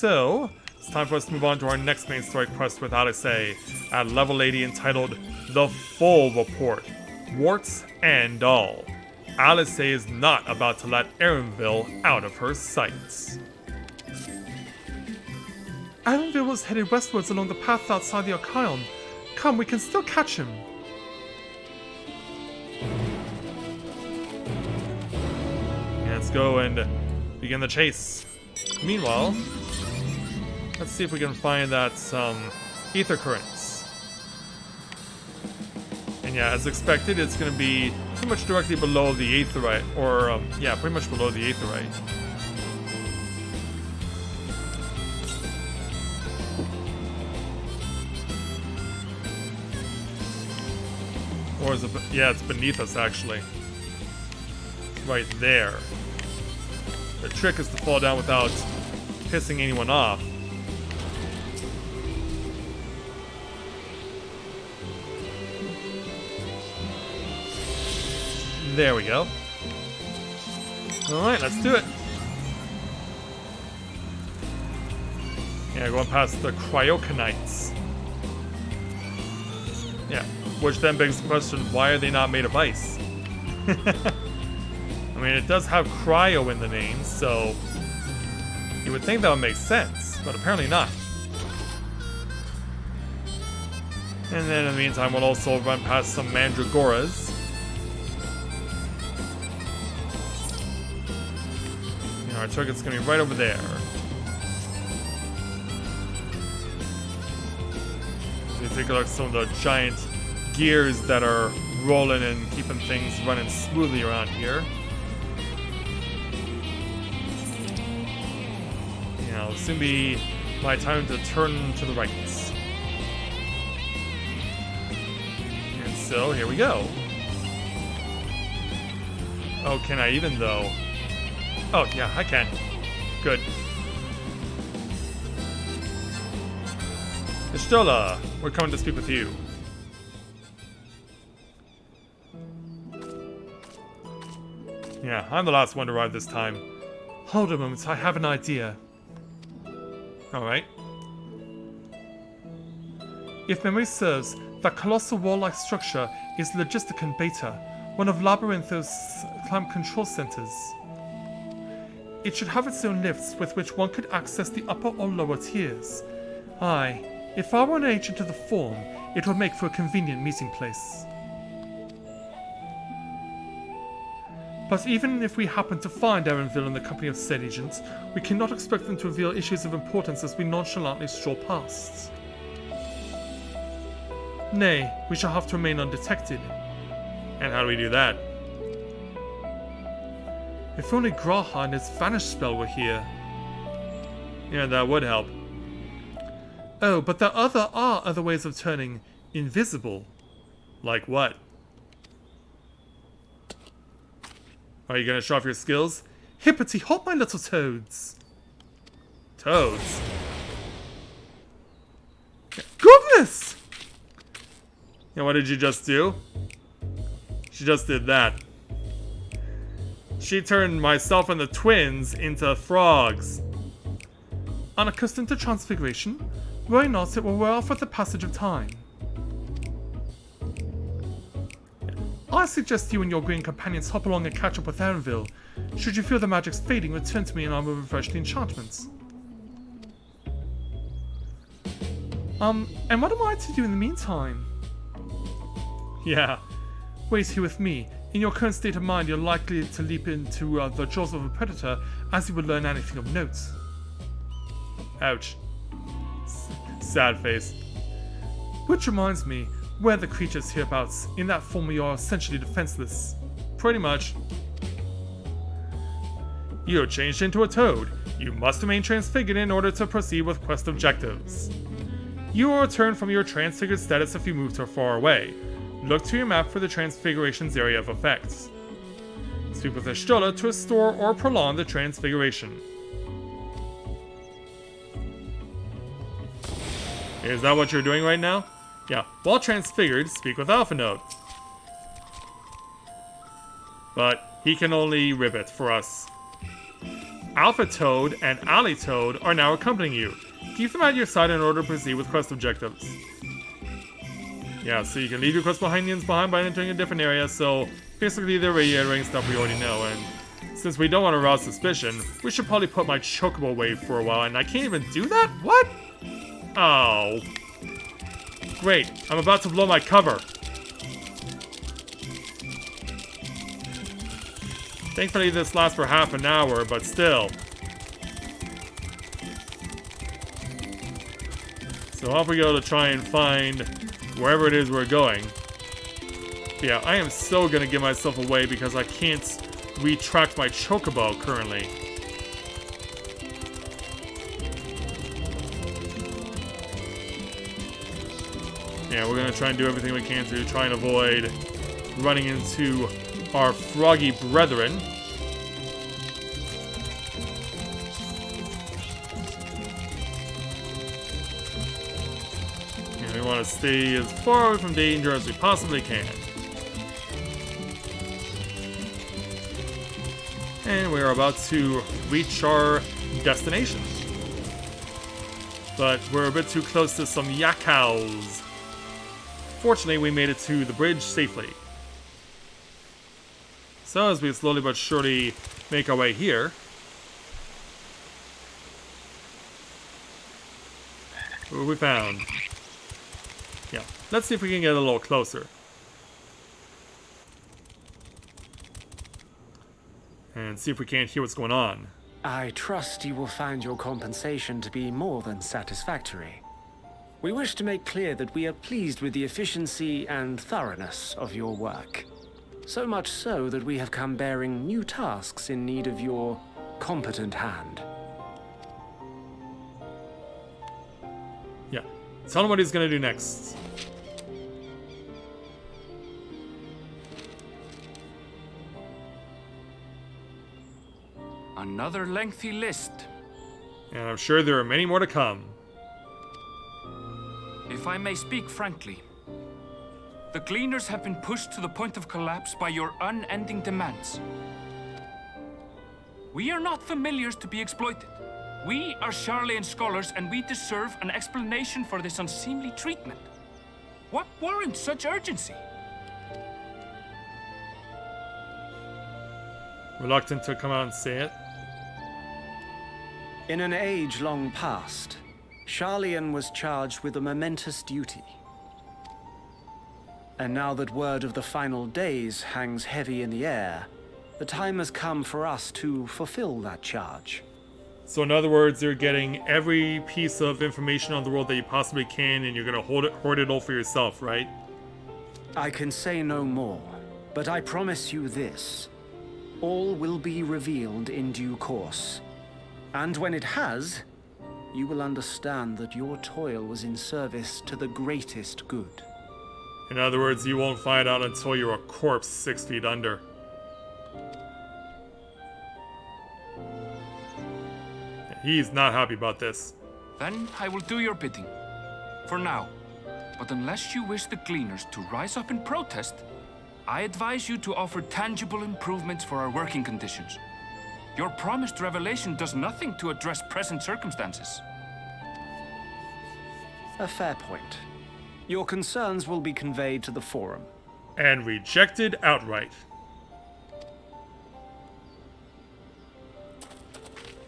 so, it's time for us to move on to our next main story quest with Alice at level 80 entitled The Full Report, Warts and all. Alice is not about to let Erenville out of her sights. Erenville was headed westwards along the path outside the Archaon. Come, we can still catch him. Let's go and begin the chase. Meanwhile, let's see if we can find that ether currents. And yeah, as expected, it's going to be pretty much directly below the aetheryte, or yeah, pretty much below the aetheryte. Or is it? Yeah, it's beneath us actually. Right there. The trick is to fall down without pissing anyone off. There we go. Alright, let's do it. Yeah, going past the cryokinites. Yeah, which then begs the question, why are they not made of ice? I mean, it does have cryo in the name, so you would think that would make sense, but apparently not. And then in the meantime, we'll also run past some mandragoras. You know, our target's gonna be right over there. So you take a look at some of the giant gears that are rolling and keeping things running smoothly around here. It'll soon be my time to turn to the right. And so, here we go. Oh, can I even though? Oh, yeah, I can. Good. Ishtola, we're coming to speak with you. Yeah, I'm the last one to arrive this time. Hold a moment, I have an idea. Alright. If memory serves, that colossal wall-like structure is Logisticon Beta, one of Labyrinthos' clamp control centers. It should have its own lifts with which one could access the upper or lower tiers. Aye, if I were an agent of the form, it would make for a convenient meeting place. But even if we happen to find Erenville in the company of said agents, we cannot expect them to reveal issues of importance as we nonchalantly stroll past. Nay, we shall have to remain undetected. And how do we do that? If only Graha and his vanish spell were here. Yeah, that would help. Oh, but there are other ways of turning invisible. Like what? Are you gonna show off your skills? Hippity hop, my little toads! Toads? Goodness! Yeah, what did you just do? She just did that. She turned myself and the twins into frogs. Unaccustomed to transfiguration? Worry not, it will wear off with the passage of time. I suggest you and your green companions hop along and catch up with Erenville. Should you feel the magic's fading, return to me and I will refresh the enchantments. And what am I to do in the meantime? Yeah, wait here with me. In your current state of mind, you're likely to leap into the jaws of a predator as you would learn anything of note. Ouch. Sad face. Which reminds me, we're the creatures hereabouts. In that form we are essentially defenseless. Pretty much. You're changed into a toad. You must remain transfigured in order to proceed with quest objectives. You will return from your transfigured status if you move too far away. Look to your map for the transfiguration's area of effects. Speak with Ishtola to restore or prolong the transfiguration. Is that what you're doing right now? Yeah, while transfigured, speak with Alphinote. But he can only ribbit for us. Alpha Toad and Alley Toad are now accompanying you. Keep them at your side in order to proceed with quest objectives. Yeah, so you can leave your quest behind by entering a different area, so basically they're reiterating stuff we already know, and since we don't want to arouse suspicion, we should probably put my chocobo away for a while, and I can't even do that? What? Oh. Great, I'm about to blow my cover. Thankfully this lasts for half an hour, but still. So off we go to try and find wherever it is we're going. But yeah, I am so gonna give myself away because I can't retract my chocobo currently. Yeah, we're gonna try and do everything we can to try and avoid running into our froggy brethren. And we want to stay as far away from danger as we possibly can. And we're about to reach our destination. But we're a bit too close to some yakkows. Fortunately, we made it to the bridge safely. So as we slowly but surely make our way here, what have we found? Yeah, let's see if we can get a little closer. And see if we can't hear what's going on. I trust you will find your compensation to be more than satisfactory. We wish to make clear that we are pleased with the efficiency and thoroughness of your work. So much so that we have come bearing new tasks in need of your competent hand. Yeah. Tell him what he's gonna do next. Another lengthy list. And I'm sure there are many more to come. If I may speak frankly, the Gleaners have been pushed to the point of collapse by your unending demands. We are not familiars to be exploited. We are Sharlayan scholars, and we deserve an explanation for this unseemly treatment. What warrants such urgency? Reluctant to come out and say it. In an age long past, Sharlayan was charged with a momentous duty. And now that word of the final days hangs heavy in the air, the time has come for us to fulfill that charge. So in other words, you're getting every piece of information on the world that you possibly can, and you're gonna hoard it all for yourself, right? I can say no more, but I promise you this. All will be revealed in due course. And when it has, you will understand that your toil was in service to the greatest good. In other words, you won't find out until you're a corpse 6 feet under. He's not happy about this. Then I will do your bidding. For now. But unless you wish the Gleaners to rise up in protest, I advise you to offer tangible improvements for our working conditions. Your promised revelation does nothing to address present circumstances. A fair point. Your concerns will be conveyed to the Forum. And rejected outright.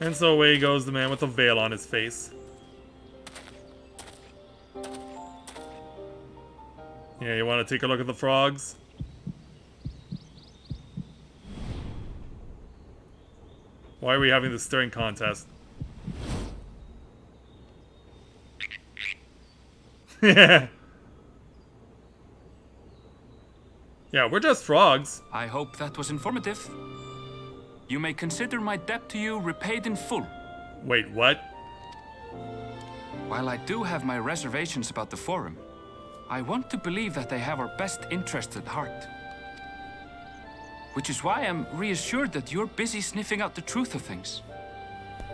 And so away goes the man with the veil on his face. Yeah, you want to take a look at the frogs? Why are we having this staring contest? Yeah, we're just frogs. I hope that was informative. You may consider my debt to you repaid in full. Wait, what? While I do have my reservations about the Forum, I want to believe that they have our best interests at heart. Which is why I'm reassured that you're busy sniffing out the truth of things.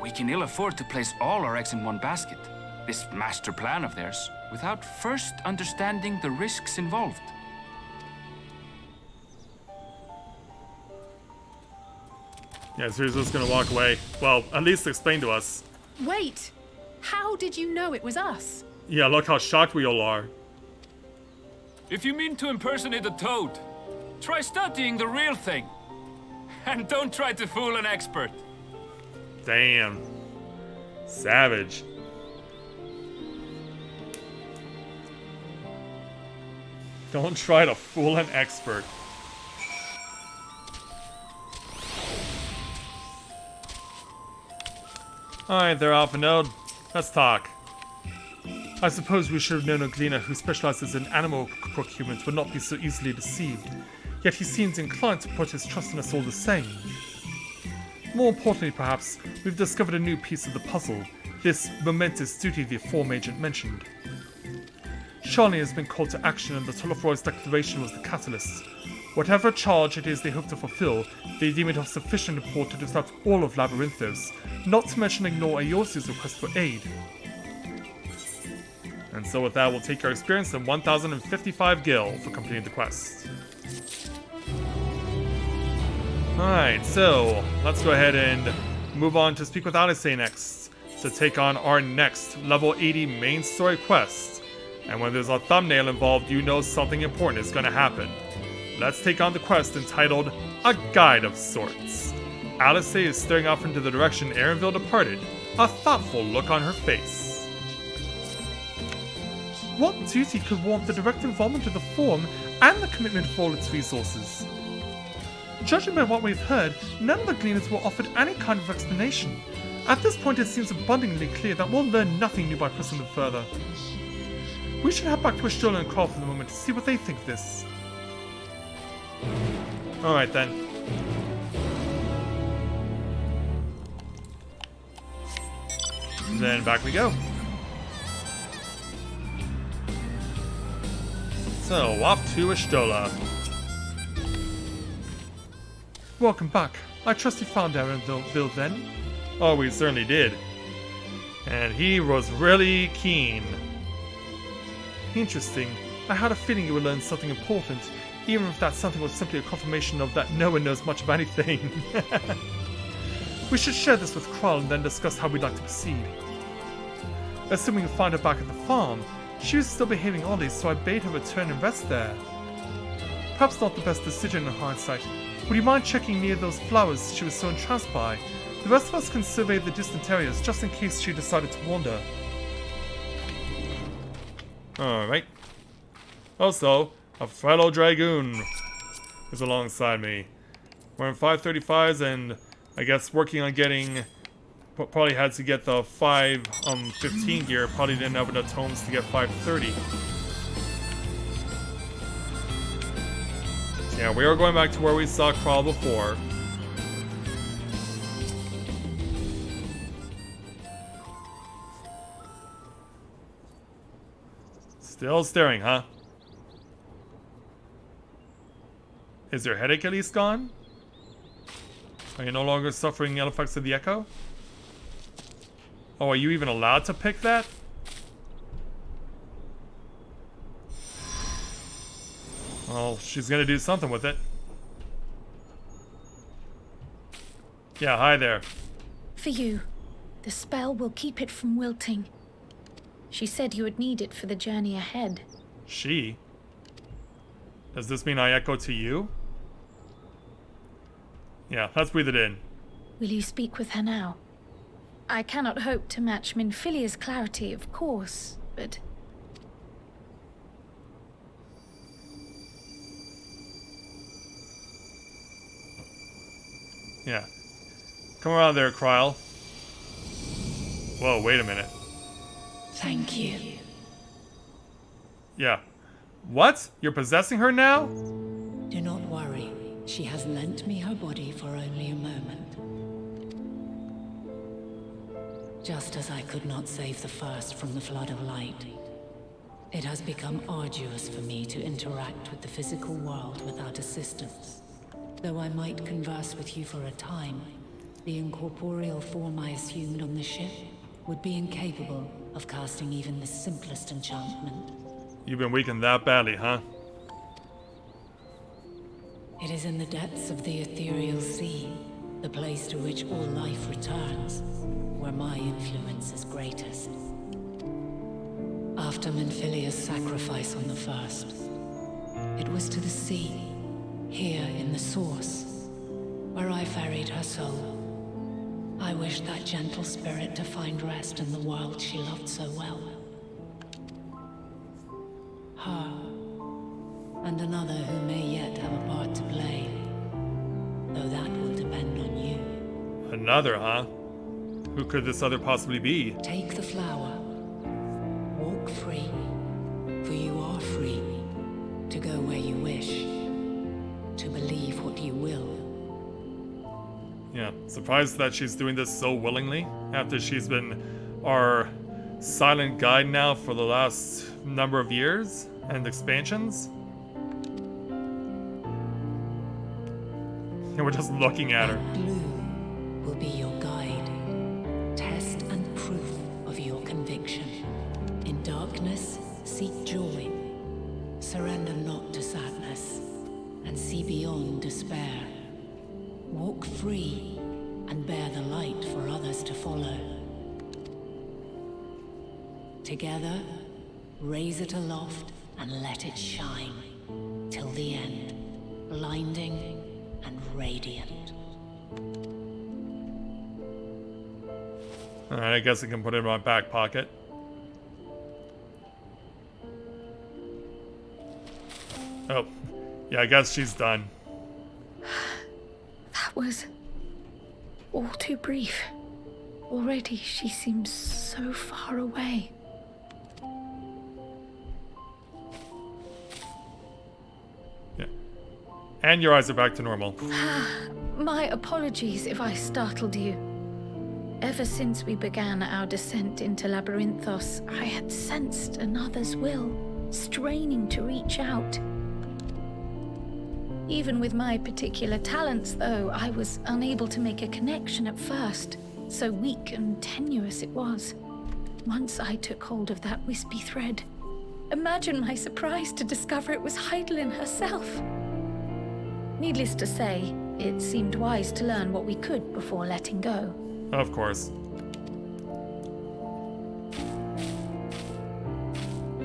We can ill afford to place all our eggs in one basket, this master plan of theirs, without first understanding the risks involved. Yeah, so he's just gonna walk away. Well, at least explain to us. Wait! How did you know it was us? Yeah, look how shocked we all are. If you mean to impersonate a toad, try studying the real thing. And don't try to fool an expert. Damn. Savage. Don't try to fool an expert. Alright there, Alpha Node. Let's talk. I suppose we should have known a gleaner who specializes in animal procurement would not be so easily deceived. Yet he seems inclined to put his trust in us all the same. More importantly, perhaps, we've discovered a new piece of the puzzle. This momentous duty the former agent mentioned. Charlie has been called to action and the Tolofroy's declaration was the catalyst. Whatever charge it is they hope to fulfill, they deem it of sufficient import to disrupt all of Labyrinthos, not to mention ignore Eosi's request for aid. And so with that, we'll take our experience and 1055 gil for completing the quest. Alright, so let's go ahead and move on to speak with Alice next, to take on our next level 80 main story quest. And when there's a thumbnail involved, you know something important is going to happen. Let's take on the quest entitled A Guide of Sorts. Alice is staring off into the direction Erenville departed, a thoughtful look on her face. What duty could warrant the direct involvement of the Forum and the commitment of all its resources? Judging by what we've heard, none of the Gleaners were offered any kind of explanation. At this point, it seems abundantly clear that we'll learn nothing new by pressing them further. We should head back to Ashtola and Carl for the moment to see what they think of this. Alright then. Then back we go. So, off to Ashtola. Welcome back. I trust you found Erenville then? Oh, we certainly did. And he was really keen. Interesting. I had a feeling you would learn something important, even if that something was simply a confirmation of that no one knows much of anything. We should share this with Kral and then discuss how we'd like to proceed. Assuming we find her back at the farm, she was still behaving oddly, so I bade her return and rest there. Perhaps not the best decision in hindsight. Would you mind checking near those flowers she was so entranced by? The rest of us can survey the distant areas just in case she decided to wander. Alright. Also, a fellow Dragoon is alongside me. We're in 535s and I guess working on getting... Probably had to get the 515 gear. Probably didn't have enough tomes to get 530. Yeah, we are going back to where we saw Kral before. Still staring, huh? Is your headache at least gone? Are you no longer suffering ill effects of the echo? Oh, are you even allowed to pick that? Well, she's gonna do something with it. Yeah, hi there. For you. The spell will keep it from wilting. She said you would need it for the journey ahead. She? Does this mean I echo to you? Yeah, let's breathe it in. Will you speak with her now? I cannot hope to match Minfilia's clarity, of course, but... Yeah. Come around there, Kral. Whoa, wait a minute. Thank you. Yeah. What? You're possessing her now? Do not worry. She has lent me her body for only a moment. Just as I could not save the first from the flood of light, it has become arduous for me to interact with the physical world without assistance. Though I might converse with you for a time, the incorporeal form I assumed on the ship would be incapable of casting even the simplest enchantment. You've been weakened that badly, huh? It is in the depths of the ethereal sea, the place to which all life returns, where my influence is greatest. After Menphilia's sacrifice on the first, it was to the sea, here in the source, where I ferried her soul. I wished that gentle spirit to find rest in the world she loved so well. Her, and another who may yet have a part to play, though that will depend on you. Another, huh? Who could this other possibly be? Take the flower. Walk free, for you are free to go where you wish, to believe what you will. Yeah, surprised that she's doing this so willingly after she's been our silent guide now for the last number of years and expansions. And we're just looking at her. Blue will be your guide, test and proof of your conviction. In darkness, seek joy. Surrender not to sadness, and see beyond despair. Walk free, and bear the light for others to follow. Together, raise it aloft and let it shine, till the end, blinding and radiant. Alright, I guess I can put it in my back pocket. Oh, yeah, I guess she's done. That was all too brief. Already she seems so far away. Yeah. And your eyes are back to normal. My apologies if I startled you. Ever since we began our descent into Labyrinthos, I had sensed another's will, straining to reach out. Even with my particular talents, though, I was unable to make a connection at first. So weak and tenuous it was. Once I took hold of that wispy thread. Imagine my surprise to discover it was Heidelin herself. Needless to say, it seemed wise to learn what we could before letting go. Of course.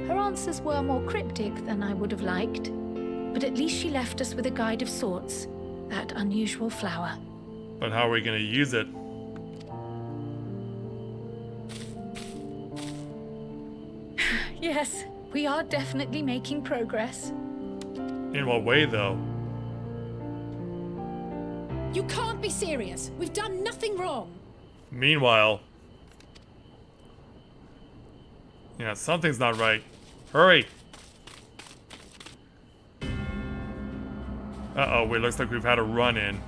Her answers were more cryptic than I would have liked, but at least she left us with a guide of sorts, that unusual flower. But how are we going to use it? Yes, we are definitely making progress. In what way, though? You can't be serious. We've done nothing wrong. Meanwhile... Yeah, something's not right. Hurry! Uh-oh, it looks like we've had a run-in.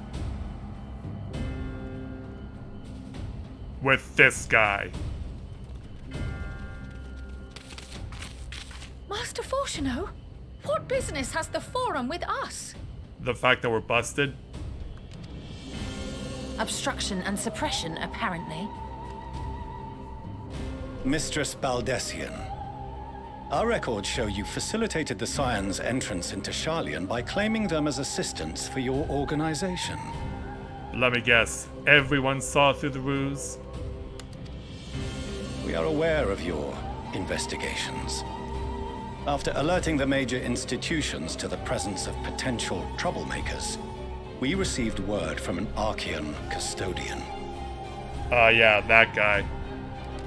With this guy. Master Fortuno, what business has the Forum with us? The fact that we're busted. Obstruction and suppression, apparently. Mistress Baldessian, our records show you facilitated the Scions' entrance into Sharlayan by claiming them as assistants for your organization. Let me guess, everyone saw through the ruse? We are aware of your investigations. After alerting the major institutions to the presence of potential troublemakers, we received word from an Archean custodian. Yeah, that guy.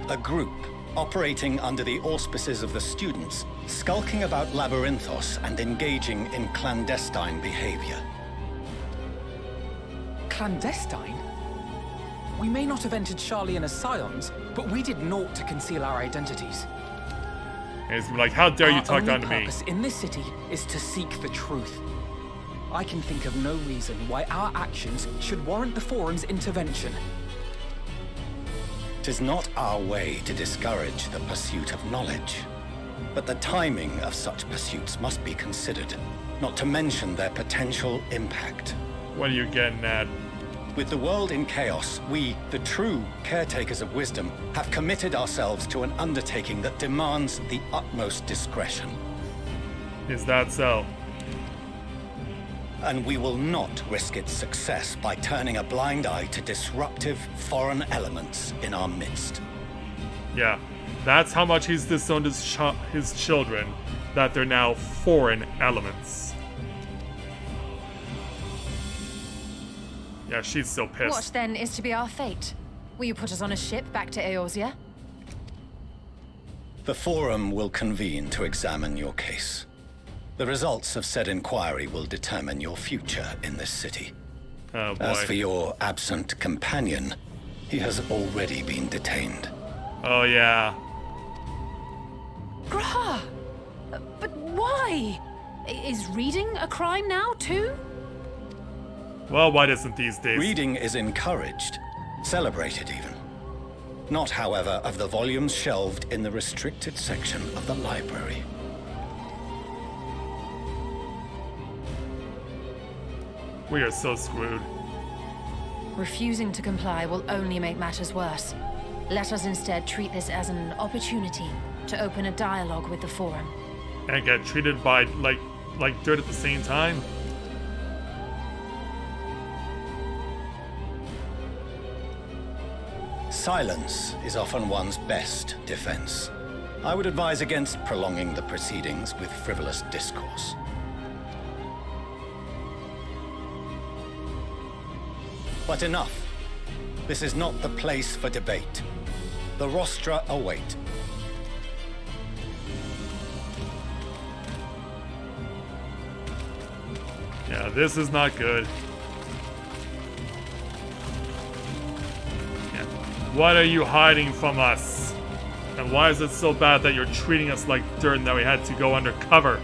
A group operating under the auspices of the students, skulking about Labyrinthos and engaging in clandestine behavior. Clandestine? We may not have entered Sharlayan as Scions, but we did naught to conceal our identities. And he's like, how dare you talk down to me? Our only purpose in this city is to seek the truth. I can think of no reason why our actions should warrant the Forum's intervention. 'Tis not our way to discourage the pursuit of knowledge, but the timing of such pursuits must be considered, not to mention their potential impact. What are you getting at? With the world in chaos, we, the true caretakers of wisdom, have committed ourselves to an undertaking that demands the utmost discretion. Is that so? and we will not risk its success by turning a blind eye to disruptive foreign elements in our midst. Yeah, that's how much he's disowned his children, that they're now foreign elements. Yeah, she's still pissed. What then is to be our fate? Will you put us on a ship back to Eorzea? The Forum will convene to examine your case. The results of said inquiry will determine your future in this city. Oh boy. As for your absent companion, he has already been detained. Oh yeah. Grah! But why? Is reading a crime now, too? Well, why doesn't these days? Reading is encouraged, celebrated even. Not, however, of the volumes shelved in the restricted section of the library. We are so screwed. Refusing to comply will only make matters worse. Let us instead treat this as an opportunity to open a dialogue with the Forum. And get treated by like dirt at the same time. Silence is often one's best defense. I would advise against prolonging the proceedings with frivolous discourse. But enough. This is not the place for debate. The rostra await. Yeah, this is not good. Yeah. What are you hiding from us? And why is it so bad that you're treating us like dirt and that we had to go undercover?